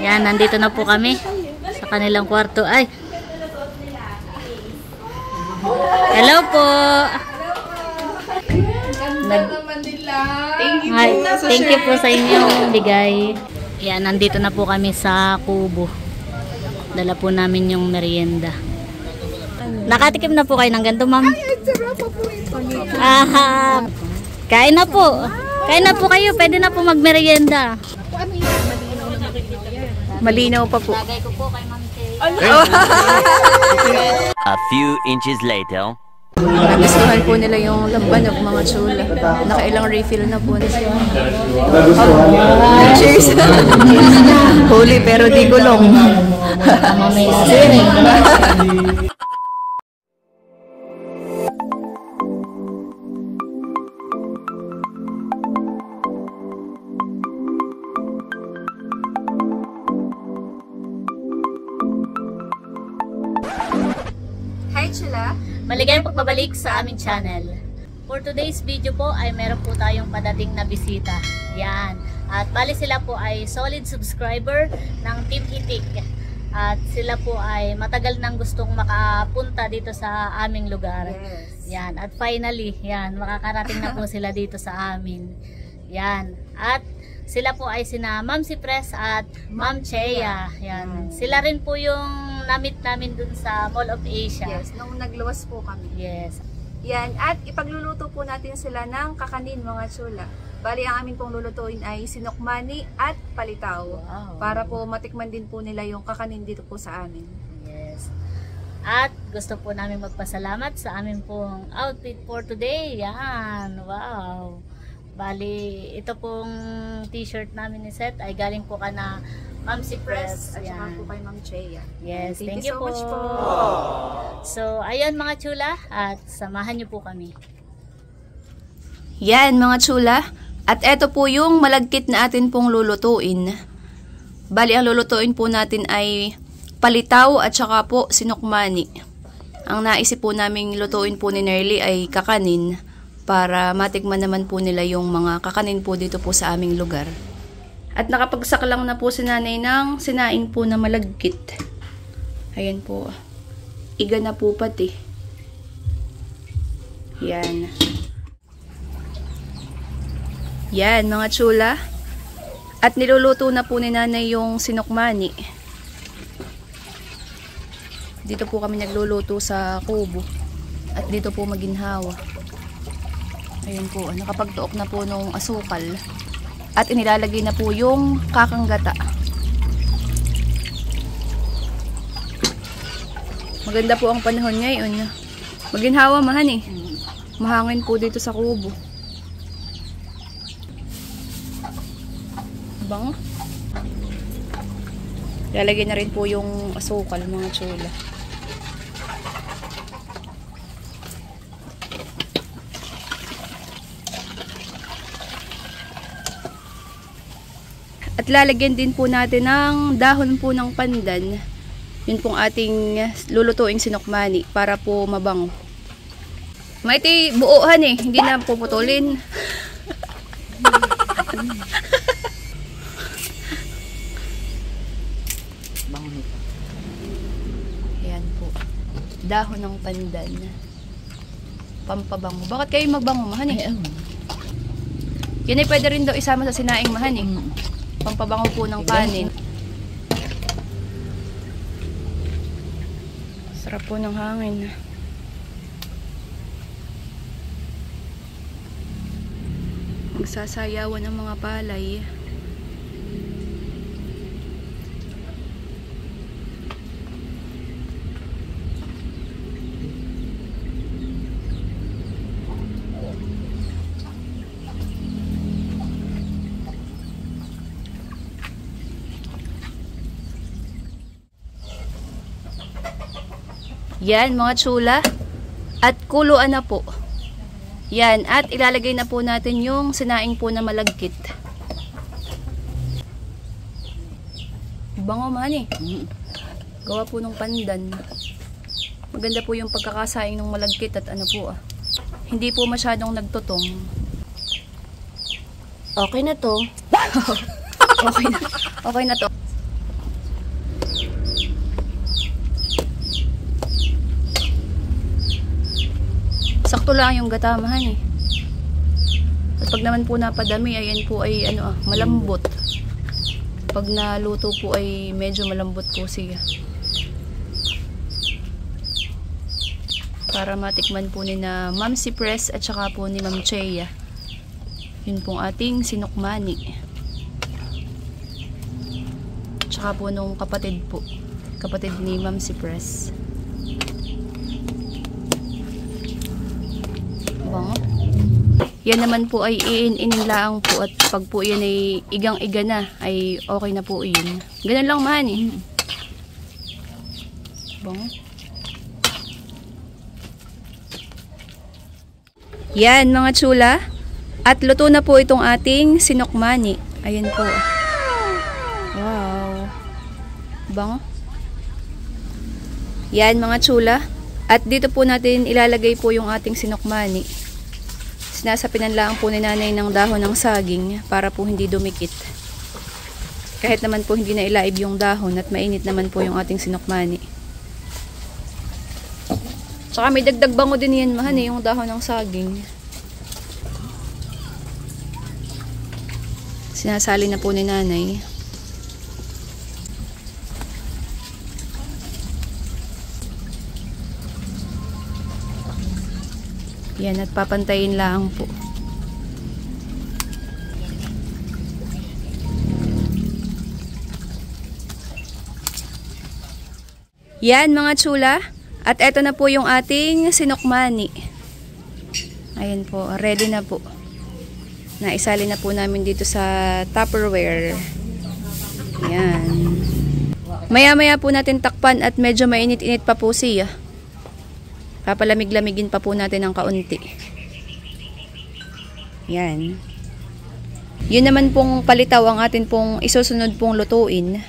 Yan, nandito na po kami sa kanilang kwarto. Ay! Hello po! Thank you po sa inyong bigay. Yan, nandito na po kami sa kubo. Dala po namin yung merienda. Nakatikim na po kayo ng ganito, ma'am? Aha! Kain na po. Kain na po kayo. Pwede na po magmerienda. Malinaw pa po. Lagay ko po kay Ma'am Kay. A few inches later. Nagustuhan po nila yung lambanog, mga chula. Nakailang refill na po nila. Cheers! Huli pero di gulong. May nasiring. Hi, chula! Maligayang pagbabalik sa aming channel. For today's video po ay meron po tayong padating na bisita. Yan. At bali sila po ay solid subscriber ng Team Itik. At sila po ay matagal nang gustong makapunta dito sa aming lugar. Yes. Yan. At finally, yan, makakarating na po sila dito sa amin. Yan. At sila po ay sina Ma'am Cypress at Ma'am Chea. Yan. Sila rin po yung na-meet namin dun sa Mall of Asia. Yes, nung nagluwas po kami. Yes. Yan, at ipagluluto po natin sila ng kakanin, mga chula. Bali, ang amin pong lulutuin ay sinokmani at palitaw. Wow. Para po matikman din po nila yung kakanin dito po sa amin. Yes. At gusto po namin magpasalamat sa amin pong outfit for today. Yan. Wow. Bali, ito pong t-shirt namin ni Seth ay galing po ka na Ma'am Cypress. At saka po kay Ma'am Chea. Yes, Thank you so much po. So, ayun mga chula, at samahan niyo po kami. Yan, mga chula. At eto po yung malagkit na atin pong lulutuin. Bali, ang lulutuin po natin ay palitaw at saka po sinokmani. Ang naisip po naming lutuin po ni Nerly ay kakanin para matikman naman po nila yung mga kakanin po dito po sa aming lugar. At nakapagsak lang na po si nanay ng sinaing po na malagkit. Ayan po. Iga na po pati. Yan. Yan, mga chula. At niluluto na po ni nanay yung sinokmani. Dito po kami nagluluto sa kubo. At dito po maginhawa. Ayan po, nakapagtuok na po nung asukal. At inilalagay na po yung kakanggata. Maganda po ang panahon ngayon. Maginhawa, mahan eh. Mahangin po dito sa kubo. Bango. Lalagay na rin po yung asukal, mga chula. At lalagyan din po natin ng dahon po ng pandan. Yun pong ating lulutuing sinokmani para po mabango. Maiti buuhan eh, hindi na puputulin. Ayan po. Dahon ng pandan. Pampabango. Bakit kayo magbango, mahan eh? Yan ay pwede rin daw isama sa sinaing, mahan eh. Pampabango po ng kanin. Sarap po ng hangin. Magsasayawan ng mga palay. Yan, mga chula. At kuluan na po. Yan, at ilalagay na po natin yung sinaing po na malagkit. Bango man eh. Gawa po ng pandan. Maganda po yung pagkakasaing ng malagkit at ano po ah. Hindi po masyadong nagtutong. Okay na to. Okay na to. sakto lang yung gatamahan eh. At pag naman po napadami, ayan po ay malambot. Pag naluto po ay medyo malambot po siya. Para matikman po ni na Ma'am Cypress at saka po ni Ma'am Chea. Yun pong ating sinukmani. Tsaka po nung kapatid ni Ma'am Cypress. Bango. Yan naman po ay iin-inilaang po, at pag po yan ay igang-iga na ay okay na po yun. Ganun lang man eh. Bango. Yan mga chula. At luto na po itong ating sinukmani. Ayan po. Wow. Bango. Yan mga chula. At dito po natin ilalagay po yung ating sinukmani. Sinasapinan lang po ni nanay ng dahon ng saging para po hindi dumikit. Kahit naman po hindi na ilaib yung dahon at mainit naman po yung ating sinukmani. Tsaka may dagdag bango din yan mahan eh, yung dahon ng saging. Sinasali na po ni nanay. Yan, at papantayin lang po. Yan mga chula. At eto na po yung ating sinukmani. Ayan po, ready na po. Naisali na po namin dito sa Tupperware. Yan. Maya-maya po natin takpan at medyo mainit-init pa po siya. Papalamig-lamigin pa po natin ng kaunti. Yan. Yun naman pong palitaw ang atin pong isusunod pong lutuin.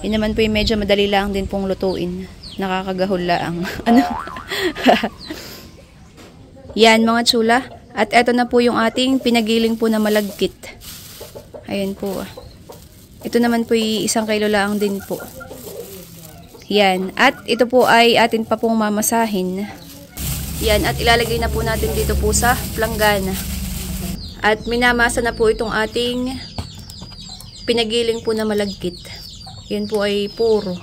Yun naman po yung medyo madali lang din pong lutuin. Nakakagahol lang. Ano? Yan mga chula. At eto na po yung ating pinagiling po na malagkit. Ayan po. Ito naman po yung 1 kilo lang din po. Yan. At ito po ay atin pa pong mamasahin. Yan. At ilalagay na po natin dito po sa planggana. At minamasa na po itong ating pinagiling po na malagkit. Yan po ay puro.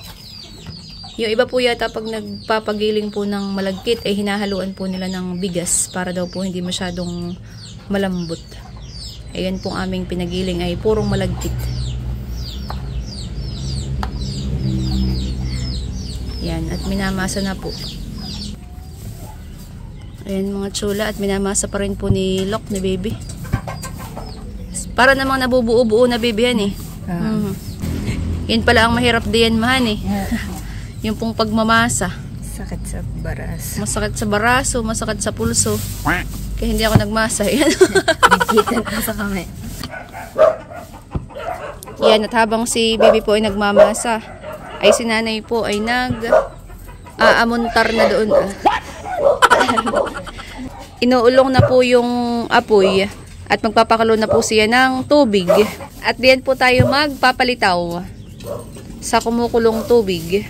Yung iba po yata pag nagpapagiling po ng malagkit ay hinahaluan po nila ng bigas para daw po hindi masyadong malambot. Ayan pong aming pinagiling ay purong malagkit. Yan, at minamasa na po. Ayan mga chula, at minamasa pa rin po ni Lok, ni baby. Para namang nabubuo-buo na baby yan eh. Yan pala ang mahirap diyan mahan eh. Yung pong pagmamasa. Sakit sa baras. Masakit sa baraso, masakit sa pulso. Kaya hindi ako nagmasa. Yan. Bigitan ko sa kamay. Yan, at habang si baby po ay nagmamasa, ay si nanay po ay aamuntar na doon. Inuulong na po yung apoy at magpapakalo na po siya ng tubig. At diyan po tayo magpapalitaw sa kumukulong tubig.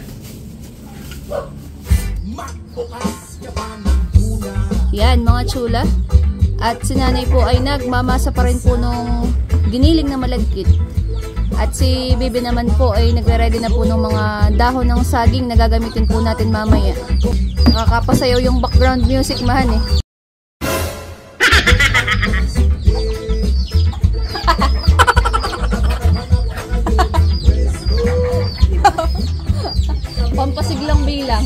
Yan mga chula. At si nanay po ay nagmamasa pa rin po nung giniling na malagkit. At si baby naman po ay nagre-ready na po ng mga dahon ng saging na gagamitin po natin mamaya. Nakakapasayaw yung background music mahan eh. Pampasiglang bilang.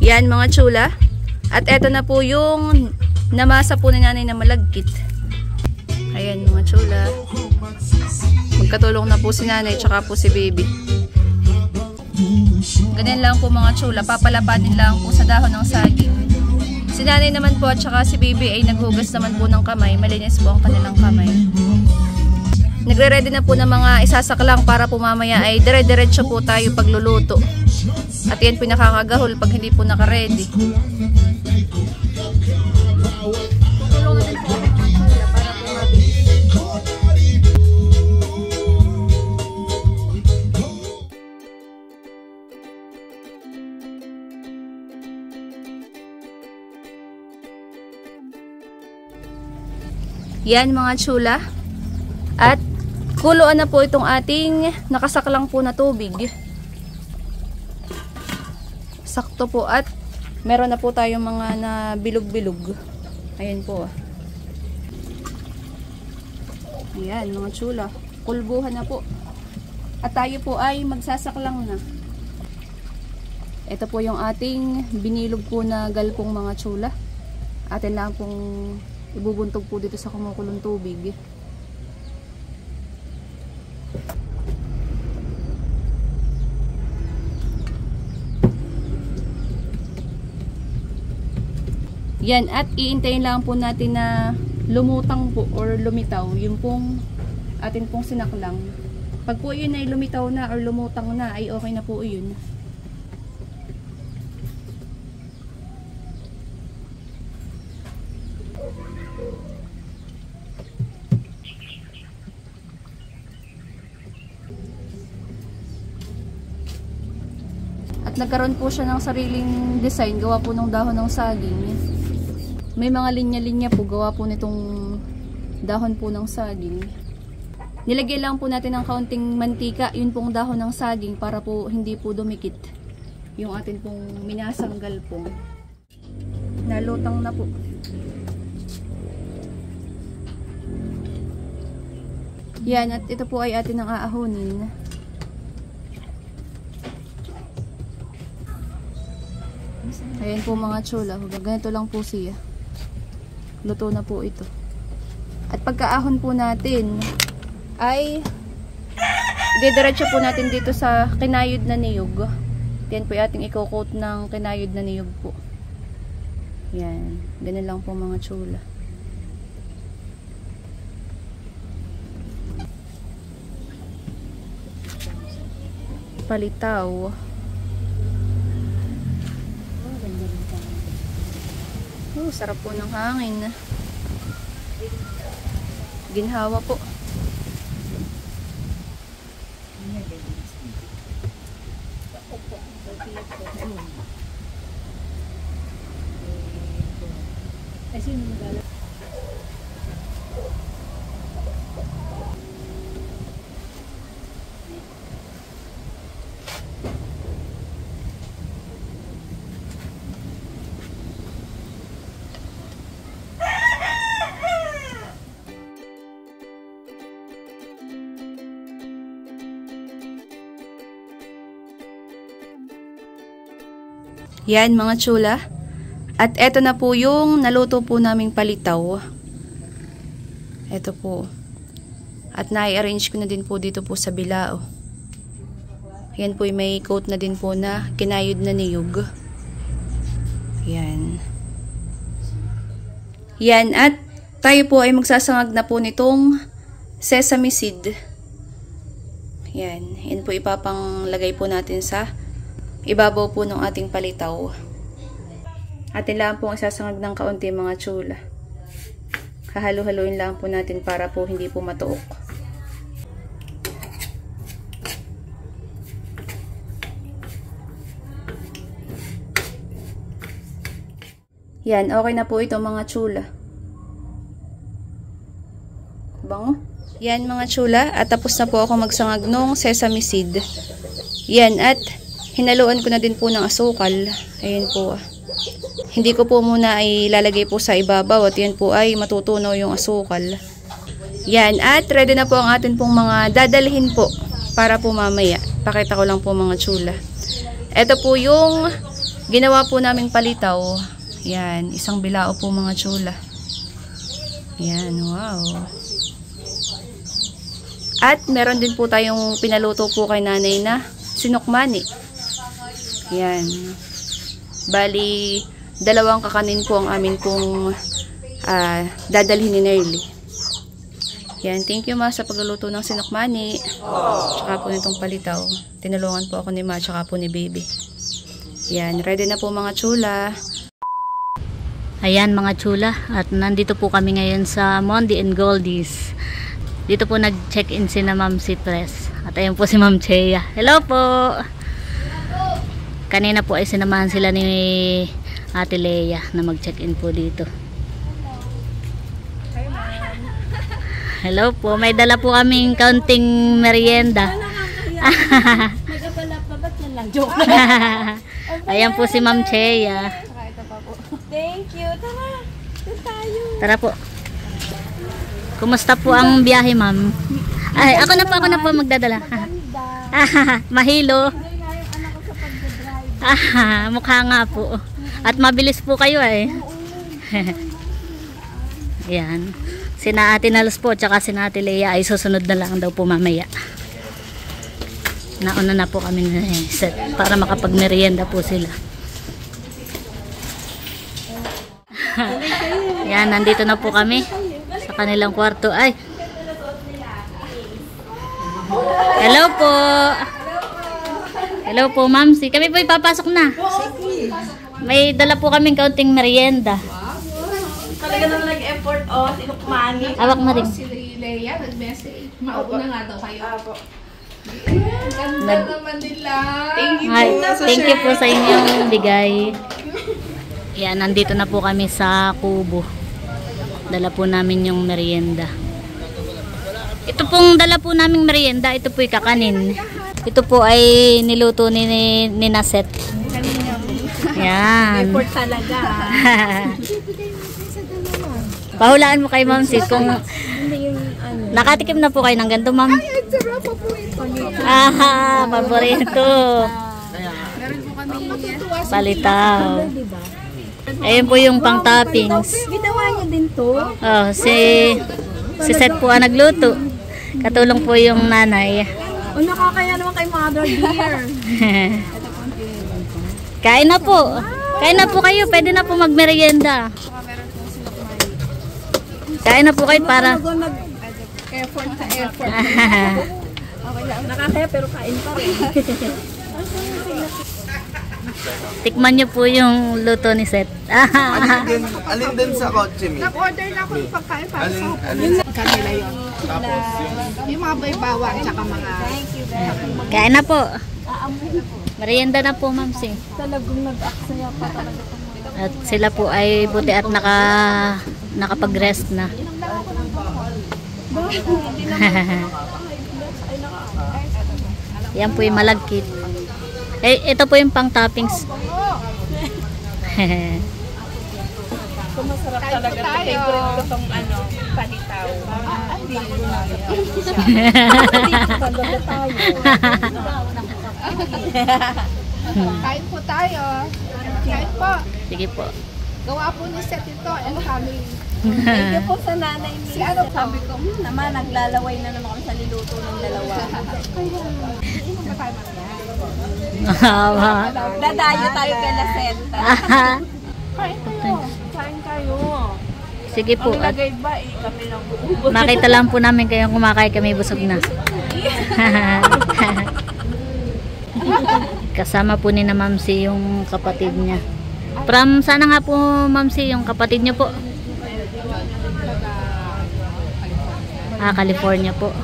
Yan mga chula. At eto na po yung namasa po ni nanay na malagkit. Ayan mga chula. Magkatulong na po si nanay tsaka po si baby. Ganyan lang po mga chula. Papalapatin lang po sa dahon ng saging. Si nanay naman po at tsaka si baby ay naghugas naman po ng kamay. Malinis po ang kanilang kamay. Nagre-ready na po ng mga isasaklang para po mamaya ay dire-diretso po tayo pagluluto. At yan po nakakagahol pag hindi po naka-ready. Yan mga chula. At kuluan na po itong ating nakasaklang po na tubig. Sakto po at meron na po tayong mga na bilog-bilog. Ayan po. Ayan mga chula. Kulbuhan na po. At tayo po ay magsasaklang na. Ito po yung ating binilog po na galpong mga chula. Atin lang pong ibubuntog po dito sa kumukulong tubig. Yan, at iintayin lang po natin na lumutang po or lumitaw yung pong atin pong sinaklang. Pag po yun ay lumitaw na or lumutang na ay okay na po yun. At nagkaroon po siya ng sariling design, gawa po ng dahon ng saging. May mga linya-linya po, gawa po nitong dahon po ng saging. Nilagay lang po natin ng kaunting mantika, yun pong dahon ng saging para po hindi po dumikit yung atin pong minasang galpong. Nalutang na po. Yan, at ito po ay atin ang aahonin. Ayan po mga chula, ganito lang po siya. Luto na po ito. At pagkaahon po natin ay didiretso po natin dito sa kinayod na niyog. Yan po ating i-coat ng kinayod na niyog po. Yan, ganun lang po mga chula. Palitaw. Sarap po ng hangin. Ginhawa po. Yan mga chula. At eto na po yung naluto po naming palitaw. Eto po. At nai-arrange ko na din po dito po sa bilao. Yan po may coat na din po na kinayod na niyog. Yan. Yan, at tayo po ay magsasangag na po nitong sesame seed. Yan. Yan po ipapanglagay po natin sa ibabaw po ng ating palitaw. Atin lang po ang isasangag ng kaunti mga chula. Hahalo-haloin lang po natin para po hindi po matuok. Yan, okay na po ito mga chula. Bango. Yan mga chula, at tapos na po ako magsangag ng sesame seed. Yan, at hinaluan ko na din po ng asukal. Ayan po. Hindi ko po muna ay lalagay po sa ibabaw at yan po ay matutunaw yung asukal. Yan, at ready na po ang atin pong mga dadalhin po para po mamaya. Pakita ko lang po mga chula. Ito po yung ginawa po naming palitaw. Yan, isang bilao po mga chula. Yan, wow. At meron din po tayong pinaluto po kay nanay na sinukmani. Yan. Bali, 2 kakanin po ang amin pong dadalhin ni Nerly. Yan, thank you ma sa pagluluto ng sinukmani. Tsaka po nitong palitaw. Tinulungan po ako ni ma, tsaka po ni baby. Yan, ready na po mga chula. Ayan mga chula, at nandito po kami ngayon sa Mondi and Goldies. Dito po nag-check-in si na Ma'am Citress. At ayun po si Ma'am Chea. Hello po! Kanina po ay sinamahan sila ni Ate Leia na mag-check-in po dito. Hello po, may dala po kaming kaunting merienda. Ayan po si Ma'am Chea. Thank you. Tara. Tayo. Tara po. Kumusta po ang biyahe, ma'am? Ay, ako na po magdadala. Mahilo. Mukha nga po. At mabilis po kayo eh. Yan. Sina Ate Nalos po, tsaka sina Ate Leia ay susunod na lang daw po mamaya. Nauna na po kami set para makapag-merienda po sila. Yan, nandito na po kami sa kanilang kwarto. Ay. Hello po. Hello po, Mamsi. Kami po ipapasok na. May dala po kaming kaunting merienda. Talaga nang nag-effort sinukmani. Awak mo rin. Si Leia nag-message. Mauna nga daw kayo. Ganda naman nila. Thank you po sa inyong bigay. Yan, nandito na po kami sa kubo. Dala po namin yung merienda. Ito pong dala po naming merienda, ito po kakanin. Ito po ay niluto ni Naset. Yan. Effort talaga. Pahulaan mo kay Ma'am Sid kung nakatikim na po kayo ng ganito, Ma'am. Paborito. Palitaw. Ayun po yung pang toppings. Ginawa niyo din to? Oh, si Seth po ang nagluto. Katulong po yung nanay. O nakakaya naman kay Mother Dear. Kain na po. Kain na po kayo. Pwede na po magmerienda. Kain na po kayo para Effort sa effort. Nakakaya pero kain pa rin. tikman nyo po yung luto ni Seth. Alin din sa kotse mi? Nag-order na ako ng pagkain para sa kanila yun. Tapos yung mga baybawa at saka mga... Kain na po. Merienda na po, Ma'am Si. Talagang nag-aksaya pa talaga. At sila po ay buti at nakapag-rest na. Yan po yung malagkit. Eh, ito po yung pang toppings. Masarap talaga. Favorite ko tong palitaw. Kain po tayo. Kain po. Sige po. Gawa po ni Seth ito and family. Thank you po sa nanay ni. Si ano po? Sabi ko, naman, naglalaway na naman kami sa niluto ng dalawa. Dadayo tayo kay Lasenta. Kain kayo. Kain kayo. Sige po. Ang At lagay ba kami lang uubos. makita lang po namin kayong kumakain, kami busog na. Kasama po ni na Ma'am Si yung kapatid niya. From sana nga po, Ma'am Si, yung kapatid niyo po? California po.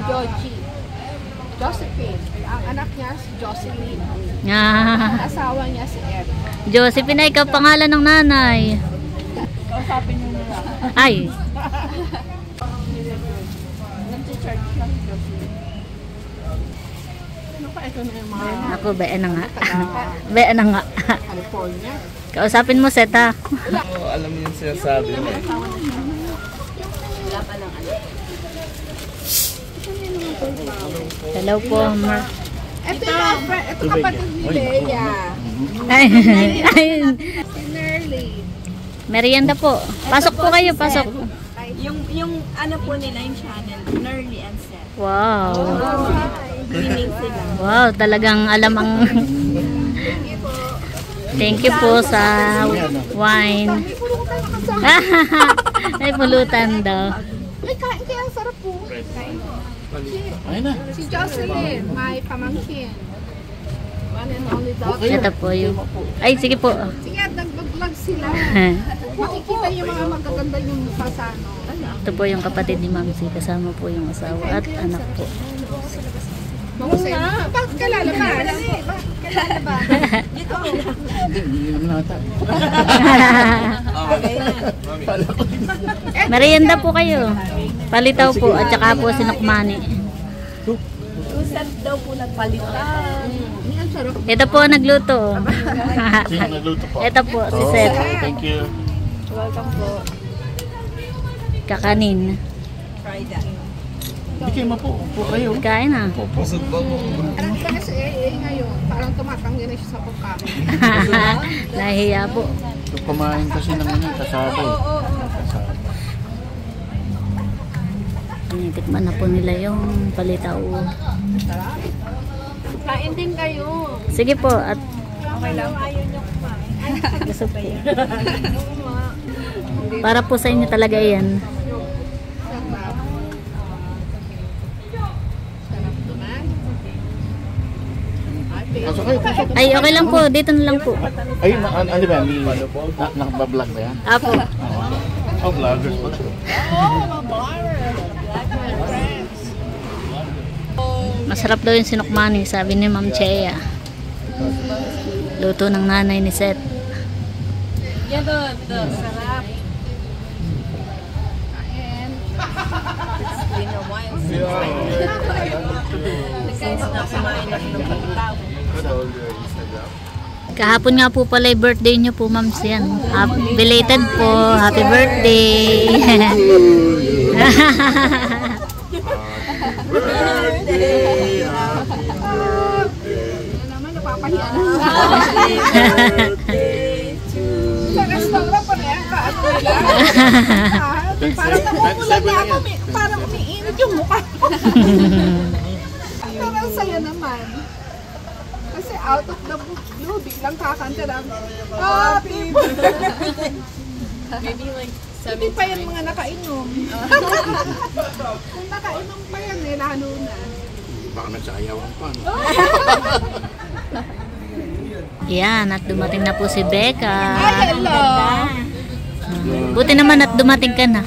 Josephine. Ang anak niya si Jocelyn. Ah, Ang asawa niya si Ed. Josephine, ay ikaw pangalan ng nanay. Kausapin niyo nila. Ay, Nag-church lang si Jocelyn. Ano pa ito na yung mga ako, bea na nga. Bea na nga. California? Kausapin mo, Seth, ha? Oo, alam niyo yung sinasabi mo eh. Hello po, Mar. Ito kapatid ni Leia. Ay, ay, Si Nerly. merienda po. Pasok po kayo, pasok. Yung ano po nila yung channel, Nerly and Seth. Wow. Winning sila. Wow, talagang alam ang... Thank you po sa wine. Ay, pulutan daw. Ay, kain kaya ang sarap po. Kain po. Si Jocelyn, may pamangkin. One and only daughter. Ito po yung... Ay, sige po. Sige, nag-vlog sila. Makikita yung mga magaganda yung mukha sa ano. Ito po yung kapatid ni Mamsi. Kasama po yung asawa at anak po. Mahusay. Bakit kalala ba? Kalala ba? Dito. Merienda po kayo. Palitaw po at saka po sinukmani. Seth daw po nagpalitan. Ang sarap. Ito po nagluto. Sino nagluto po? Ito po si Seth. Thank you. Welcome po. Kakanin. Try that. Hindi kayo mapo. Upo kayo. Kain na. Pusog pa po. Parang kaya si AA ngayon. Parang tumatanggi na siya sa pagkain. Nahiya po. So, kumain kasi ng ano, kasaba eh. Kasaba. Tikman na po nila yung palitaw. Kain din kayo. Sige po at Okay lang. Ayaw niyo kumain. gusto po. Para po sa inyo talaga yan. Sarap. Sarap naman. Pasok kayo, pasok. Ay, okay lang po. Dito na lang po. Ay, ano ba? Nakabablog ba yan? Apo. Oh, vloggers po. Masarap daw yung sinukmani, sabi ni Ma'am Chea. Luto ng nanay ni Seth. Yan doon. Sarap. It's been a while since I since na kumain ako ng palitaw. Kahapon nga po pala yung birthday niyo po, Ma'am Sian. Belated po. Happy birthday. Ano naman, napapahiya na. Sa restaurant pa rin, kaano nila. Parang namumula na ako, parang umiinit yung mukha. Pero ang saya naman. Kasi out of the blue, biglang kakanta lang, happy birthday. Maybe like Hindi pa yan mga nakainom. Kung nakainom pa yan eh, lalo na. Baka nagsayawan pa. No? Yan, at dumating na po si Becca. Ay, hello! Buti naman at dumating ka na.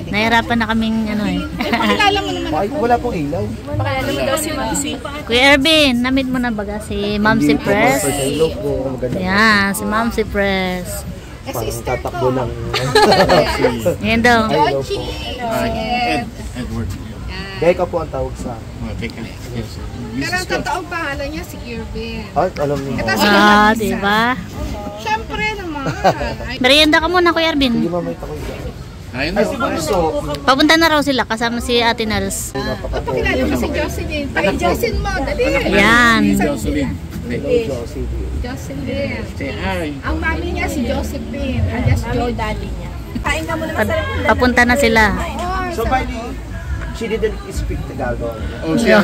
Nahirapan na kaming ano eh. Pakilala mo naman ako. Wala pong ilaw. pakilala mo daw si Mamsi. Kuya Ervin, namit mo na baga si Mamsi Press? Hello po. Yan, si Mamsi Press. Eh, sister ko. Tatakbo ng... Yan daw. Jochi! Edward. Becca po ang tawag sa... Mga teka. Yes. Pero ang totoong pangalan niya si Irvin. Alam niyo. Ito si Ah, Marisa. diba? Siyempre naman. Ay, Merienda ka muna, Kuya Ervin. Hindi mamay tako yun. Ayun Ay, na. si Bunso. Papunta na raw sila kasama si Ate Nels. pakilala mo si Jocelyn. Ay, Jocelyn mo, dali. Yan. Jocelyn. Jocelyn. Say hi. Ang mami niya si Josephine, alias Joy. Daddy niya. Kain ka muna masarap. Papunta na sila. So, by the she didn't speak Tagalog. Oh, siya.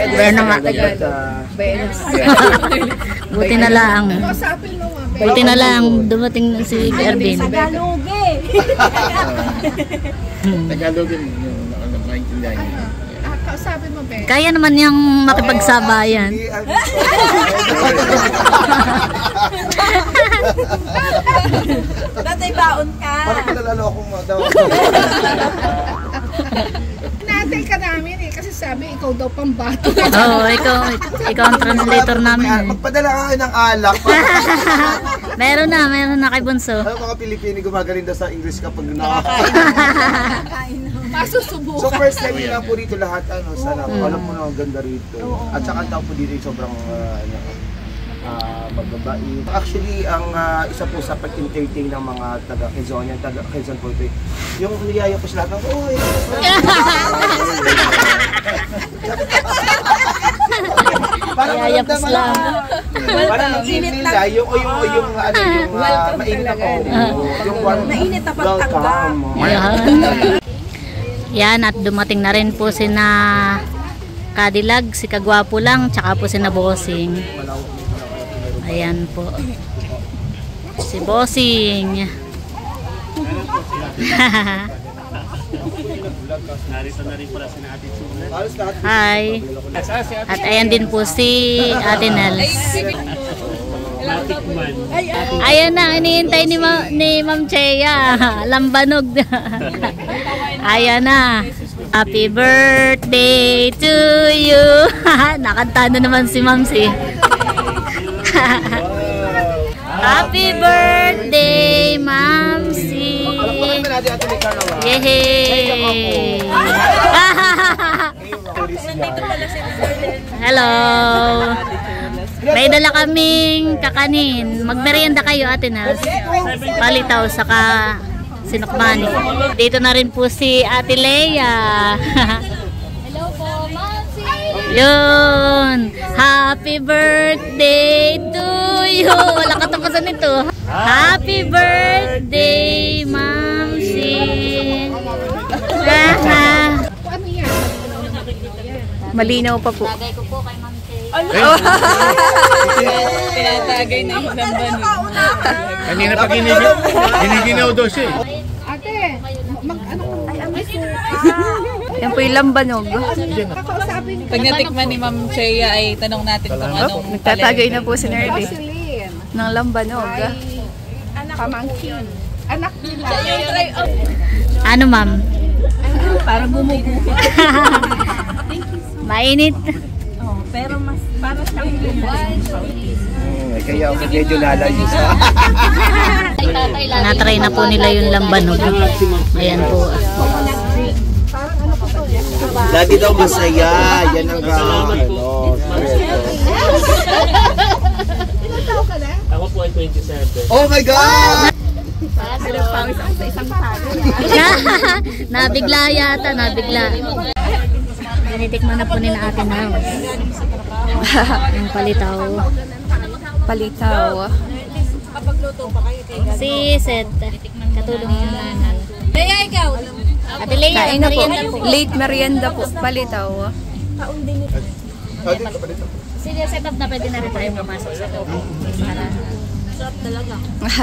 Bueno nga. Buti na lang. Kausapin mo nga, Buti na lang dumating na si Ervin. Tagalog eh. Tagalog yun. Maintindihan niya. Kausapin mo, Be. Kaya naman yung makipagsabayan. Tatay baon ka. Parang kinalala akong daw. Natay ka namin eh, kasi sabi ikaw daw pambato. Oo, ikaw ang translator namin. eh. Magpadala ka kayo ng alak. Meron na kay Bunso. Ano mga Pilipini gumagaling daw sa English kapag nakakain. Masusubukan. So first time nyo lang po dito lahat, sana. Alam mo na ang ganda rito. At saka ang tao po dito sobrang magbabait. Actually, ang isa po sa pag-entertain ng mga taga Quezonian, taga Quezon po ito, yung niyaya po sila, oh, Parang Yayapos lang. Parang nag-init nila, yung mainit ako. Yung warm. Mainit na pagtanggap. Ayan. Yan, at dumating na rin po si na Kadilag, si Kagwapo lang, tsaka po si na Bossing. Ayan po. Si Bossing. Hi. At ayan din po si Ate Nels. Ayan na, iniintay ni Ma'am Chea. Lambanog. Ayan na. Happy birthday to you. Nakanta na naman si Ma'am si. Happy birthday, Ma'am si. Yehey! Hello! May dala kaming kakanin. Magmerienda kayo, Ate Nas. Palitaw, saka sinukmani. Dito na rin po si Ate Leia. Hello po, Mamsi! Yun! Happy birthday to you! Wala katapusan nito. Happy birthday, Mamsi! Malinaw pa po. Lagay ko po kay Mamsi. Tinatagay na yung lamban. Kanina pa giniginaw daw siya eh. Ate, Yan po yung lambanog. Pag natikman ni Ma'am Chea ay tanong natin kung anong Nagtatagay na po si Nerdy Jocelyn, ng lambanog. pamangkin. Anak nila. Ano, Ma'am? Parang bumubuhay. Mainit. Oh, pero mas para siyang Kaya ako medyo lalayo sa... Natry na po nila yung lambanog. Ayan po. Lagi daw masaya. Yan ang Ako po ay 27. Oh my God! Nabigla yata, nabigla. Tinitikman na po ni na Ate Nels. Yung palitaw. Palitaw. Si Seth, katulong yung nanay. Kaya ikaw, Ate Leia, Kain na po. merienda po. Late merienda po. Palitaw. Sige, set up na pwede na rin tayo pumasok sa loob. Para...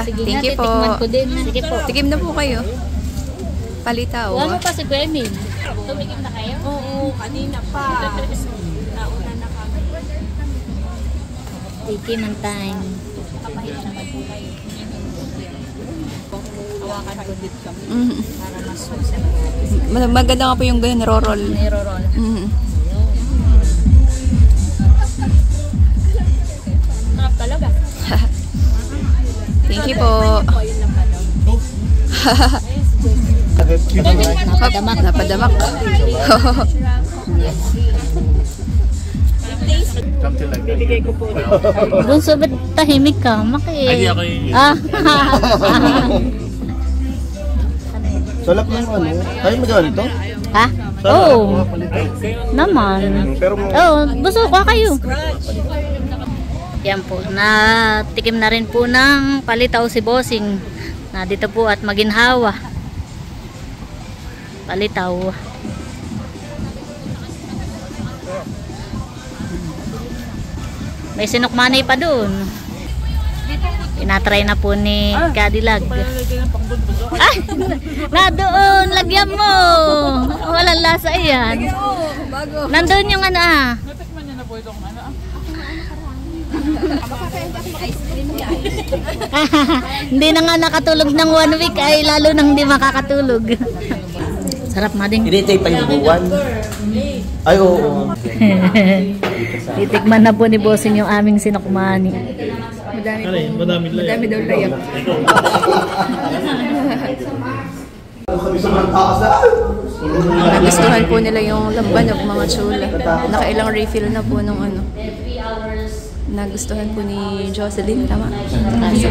Sige Thank nga, you po. titikman ko din. Sige po. Tikim na po kayo. Palitaw. Huwag mo pa si Kuemil. Tumikim na kayo? oo, kanina pa. Nauna na kami. Tikim ang time. Hawakan ko din kami. Maganda nga po yung ganyan, roll. Niro-roll. Sarap talaga. Thank you po. Napadamak. Napadamak. Something like that. Bunso, ba't tahimik ka? Maki. Ay, ako yung... Ah. Salap ng ano? Ay, magawa nito? Ha? Oo. Naman. Pero Oo, bunso, kuha kayo. Yan po, natikim na rin po ng palitaw si Bossing na dito po at maginhawa. Palitaw. May sinukmanay pa doon. Tinatry na po ni Cadillac. Ay! Na doon! Lagyan mo! Walang lasa yan. Nandun yung ano ah. Hindi na nga nakatulog ng 1 week ay lalo nang hindi makakatulog. Sarap mading. Hinintay pa yung buwan. Ay, oo. Titikman na po ni Bossing yung aming sinukmani. Madami daw layak. Nagustuhan po nila yung lambanog, mga chula. Nakailang refill na po nung ano. Nagustuhan po ni Jocelyn, tama?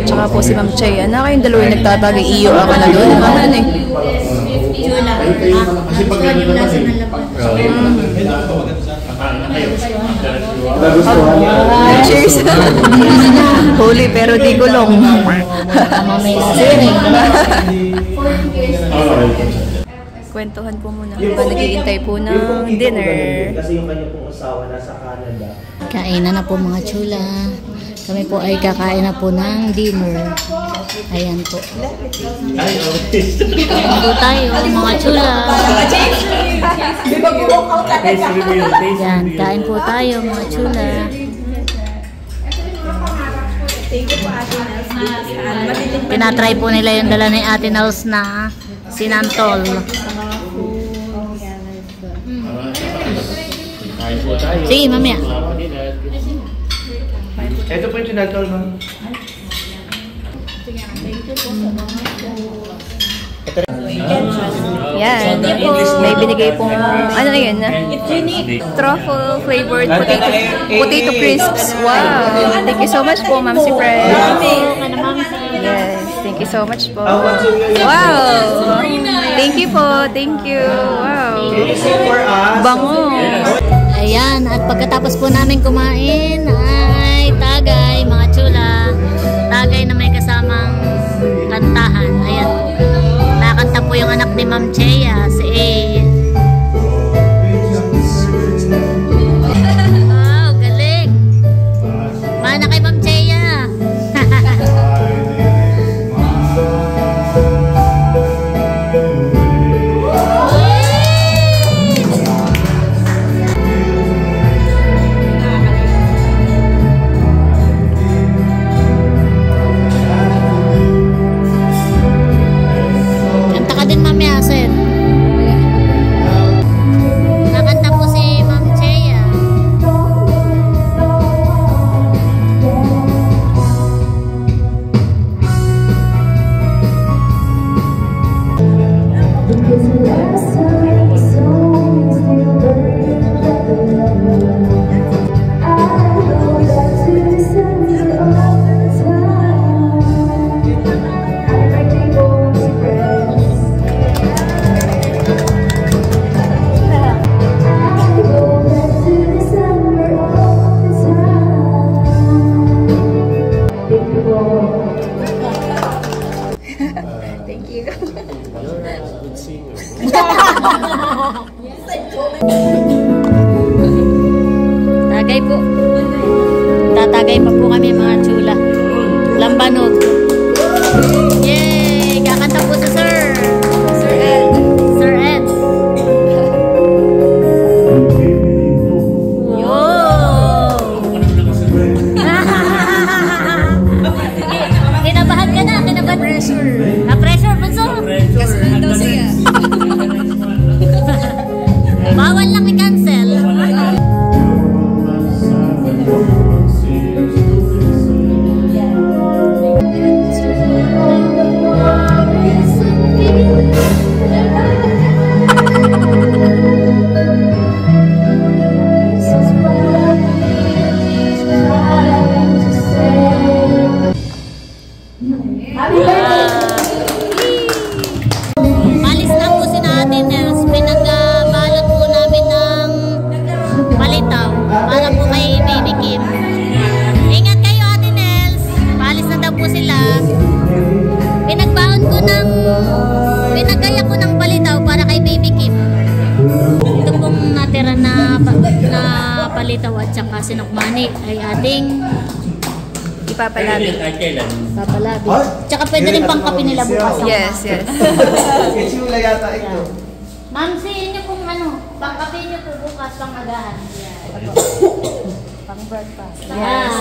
Tsaka po si Ma'am Chea. Na kayong dalawa yung nagtatagay iyo ako na doon. Ano eh? Chula. Nagustuhan yung lasa ng labas. Nagustuhan niya. Cheers! Huli pero di gulong. Kwentuhan po muna. Naghihintay po ng dinner. Kasi yung kanya pong asawa nasa Canada. Kainan na po mga chula. Kami po ay kakain na po ng dinner. Ayan po. Kain po tayo mga chula. Ayan, kain po tayo mga chula. Tinatry po nila yung dala ni Ate Nels na sinantol. Sige, mamaya. Ito po yung sinantol, ma'am. Yan. May binigay pong, ano yan? Truffle flavored potato crisps. Wow. Thank you so much po, Ma'am si Fred. Yes. Thank you so much po. Wow. Thank you po. Thank you. Wow. Bango. Ayan, at pagkatapos po namin kumain ay tagay, mga chula. Tagay na may kasamang kantahan. Ayan. Nakanta po yung anak ni Ma'am Chea, si A. Wow, galing. Mana kay Ma'am Chea. Kanta ka din, Ma'am Yasin. Nakanta po si Ma'am Chea. Tagay po. Tatagay pa po kami mga chula. Lambanog. Yay! Kakanta po si Sir. Sir Ed. Sir Ed. Yo! Kinabahan ka na. Kinabahan. Pressure. Na-pressure po so? Kasunod daw siya. Bawal lang i-cancel. Malis lang po si natin. Pinagbalot po namin ng palitaw para po kay Baby Kim. Ingat kayo, Ate Nels. Malis na daw po sila. Pinagbaon ko ng pinagaya ko ng palitaw para kay Baby Kim. Ito pong natira na palitaw at saka sinukmani ay ating Ipapalabi. papalabi. Tsaka pwede rin pang kape nila bukas. Yes, yes. Chula yata ito. Ma'am, sa inyo pong pang kape nyo po bukas pang agahan. Pang breakfast. Yes.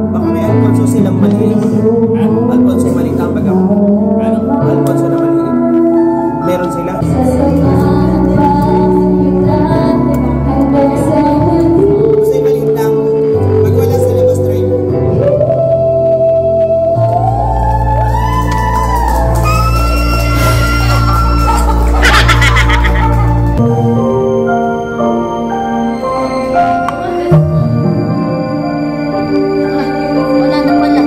Baka may Alfonso silang maliit. Alfonso maliit ang baga. Alfonso na maliit. Meron sila. Kasi maliit lang. Pag wala sa labas, try mo. Wala na pala.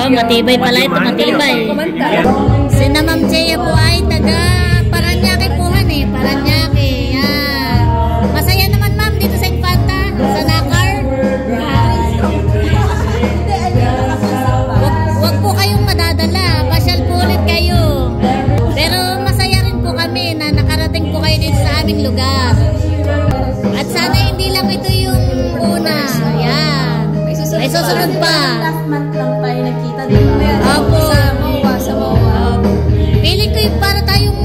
Oh, matibay pala ito, matibay. Si na Ma'am Chea po ay taga Paranaque po eh. Paranaque. Yan. Masaya naman ma'am dito sa Infanta, sa Nakar. Wag po kayong madadala. Pasyal po ulit kayo. Pero masaya rin po kami na nakarating po kayo dito sa aming lugar. At sana hindi lang ito yung una. Yan. May susunod pa. Last month lang tayo nakita, di ba? Opo. Sa MOA. Feeling ko yung para tayong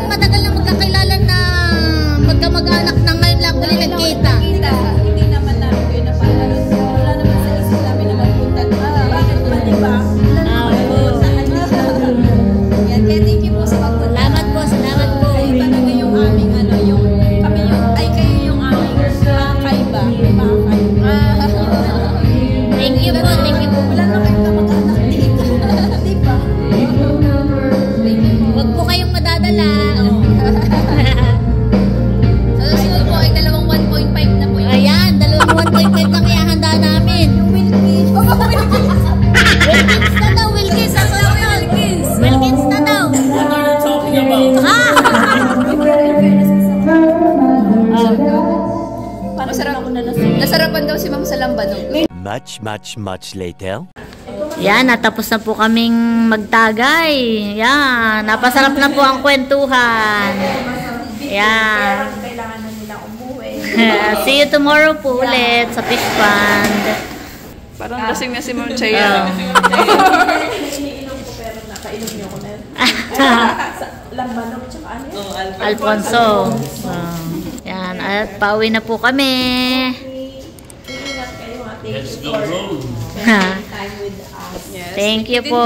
matagal na magkakilala na magkamag-anak na ngayon lang muli nagkita. Hindi naman namin kayo napalala. Wala naman sa isip namin na magpunta. Bakit ba, di ba? Yan, kaya thank you po sa pagpunta. Salamat po. Kayo talaga yung aming kayo yung aming kaiba. Thank you po. Wala na kayong kamag-anak dito. Di ba? Huwag po kayong madadala. Sa susunod po ay dalawang 1.5 na po yun. Ayan, 1.5 lang ihahanda namin. Wilkins na daw, Wilkins. Wilkins na daw. What are you talking about? Ha? Masarap. Nasarapan daw si Ma'am sa lambanog. Much later. Yan, natapos na po kaming magtagay. Yan, napasarap na po ang kwentuhan. Yan. Kailangan na nila umuwi. See you tomorrow po ulit sa fish pond. Parang lasing na si Ma'am Chea. Iniinom ko pero nakainom niyo ko na. Lambanog tsaka ano? Alfonso. Yan, at pauwi na po kami. Ingat kayo, Let's go home. time with us. Thank you po.